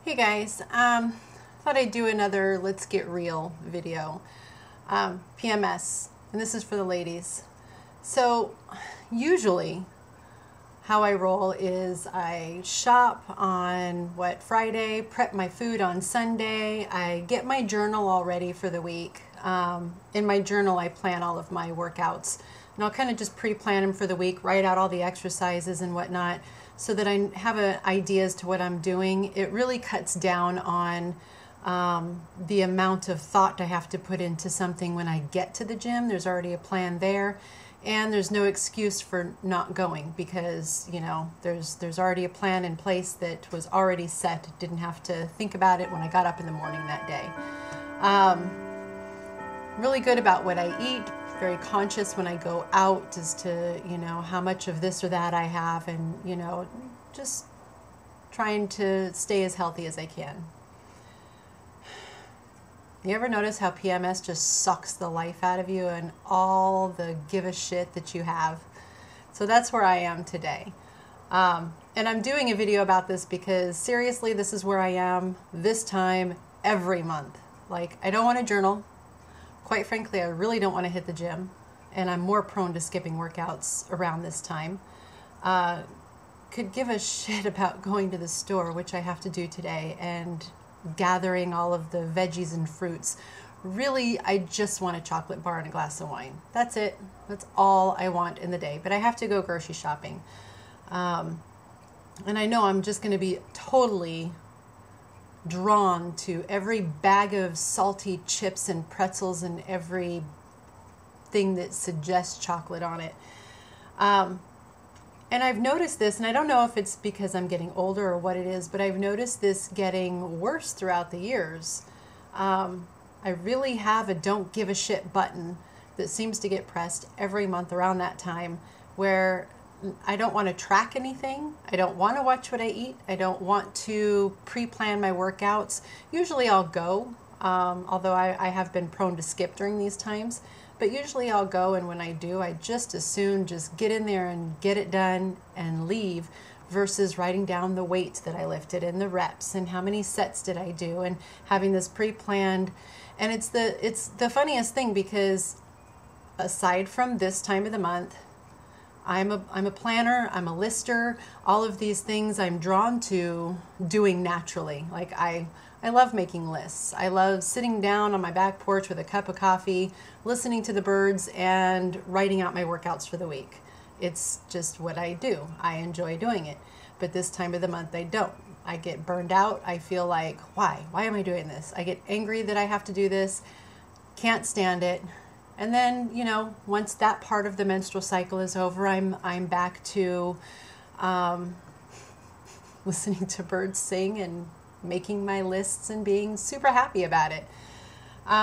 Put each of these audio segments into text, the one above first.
Hey guys, thought I'd do another Let's Get Real video. PMS, and this is for the ladies. So usually how I roll is I shop on Friday, prep my food on Sunday, I get my journal all ready for the week. In my journal I plan all of my workouts, and I'll kind of just pre-plan them for the week, write out all the exercises and whatnot, so that I have an idea as to what I'm doing. It really cuts down on the amount of thought I have to put into something when I get to the gym. There's already a plan there, and there's no excuse for not going because, you know, there's already a plan in place that was already set. Didn't have to think about it when I got up in the morning that day. Really good about what I eat. Very conscious when I go out as to, you know, how much of this or that I have, and, you know, just trying to stay as healthy as I can. You ever notice how PMS just sucks the life out of you and all the give a shit that you have? So that's where I am today. And I'm doing a video about this because seriously, this is where I am this time every month. Like, I don't want to journal. Quite frankly, I really don't want to hit the gym, and I'm more prone to skipping workouts around this time. Could give a shit about going to the store, which I have to do today, and gathering all of the veggies and fruits. Really, I just want a chocolate bar and a glass of wine. That's it. That's all I want in the day, but I have to go grocery shopping. And I know I'm just going to be totally drawn to every bag of salty chips and pretzels and every thing that suggests chocolate on it. And I've noticed this, and I don't know if it's because I'm getting older or what it is, but I've noticed this getting worse throughout the years. I really have a don't give a shit button that seems to get pressed every month around that time, where I don't want to track anything. I don't want to watch what I eat. I don't want to pre-plan my workouts. Usually I'll go, although I have been prone to skip during these times. But usually I'll go, and when I do, I just as soon just get in there and get it done and leave, versus writing down the weights that I lifted and the reps and how many sets did I do, and having this pre-planned. And it's the funniest thing, because aside from this time of the month, I'm a planner, I'm a lister, all of these things I'm drawn to doing naturally. Like I love making lists. I love sitting down on my back porch with a cup of coffee, listening to the birds, and writing out my workouts for the week. It's just what I do. I enjoy doing it. But this time of the month I don't. I get burned out. I feel like, why? Why am I doing this? I get angry that I have to do this. Can't stand it. And then, you know, once that part of the menstrual cycle is over, I'm back to listening to birds sing and making my lists and being super happy about it.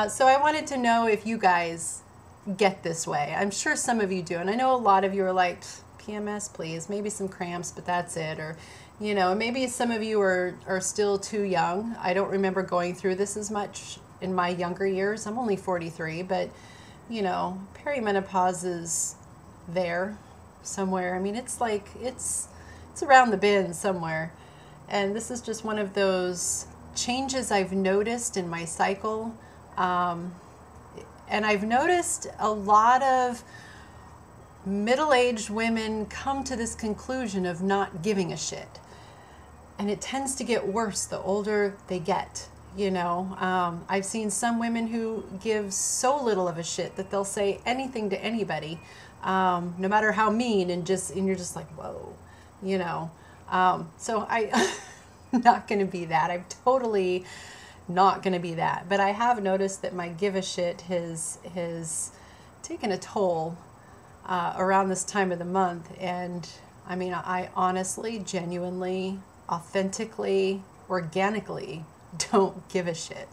So I wanted to know if you guys get this way. I'm sure some of you do, and I know a lot of you are like, PMS, please, maybe some cramps, but that's it. Or, you know, maybe some of you are still too young. I don't remember going through this as much in my younger years. I'm only 43, but you know, perimenopause is there somewhere. I mean, it's like, it's around the bend somewhere. And this is just one of those changes I've noticed in my cycle. And I've noticed a lot of middle-aged women come to this conclusion of not giving a shit. And it tends to get worse the older they get. You know, I've seen some women who give so little of a shit that they'll say anything to anybody, no matter how mean, and you're just like, whoa, you know. So I'm not going to be that. I'm totally not going to be that. But I have noticed that my give a shit has taken a toll around this time of the month. And I mean, I honestly, genuinely, authentically, organically don't give a shit.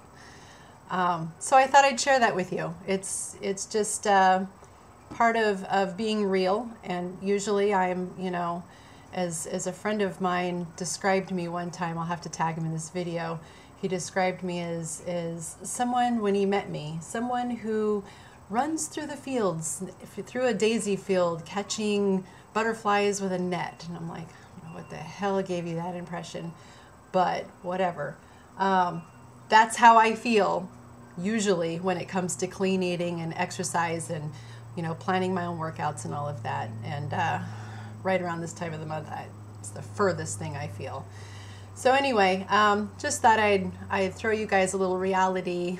So I thought I'd share that with you. It's just part of being real. And usually I'm, you know, as a friend of mine described me one time, I'll have to tag him in this video. He described me as someone, when he met me, someone who runs through the fields, through a daisy field, catching butterflies with a net. And I'm like, what the hell gave you that impression? but whatever. That's how I feel usually when it comes to clean eating and exercise and, you know, planning my own workouts and all of that. And right around this time of the month, it's the furthest thing I feel. So anyway, just thought I'd throw you guys a little reality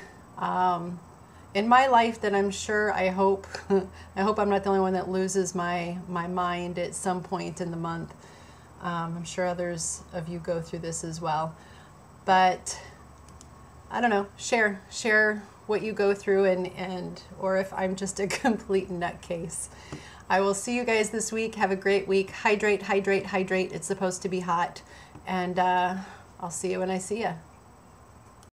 in my life that I'm sure, I hope I'm not the only one that loses my mind at some point in the month. I'm sure others of you go through this as well. But I don't know, share what you go through and or if I'm just a complete nutcase. I will see you guys this week. Have a great week. Hydrate, hydrate, hydrate. It's supposed to be hot. And I'll see you when I see you.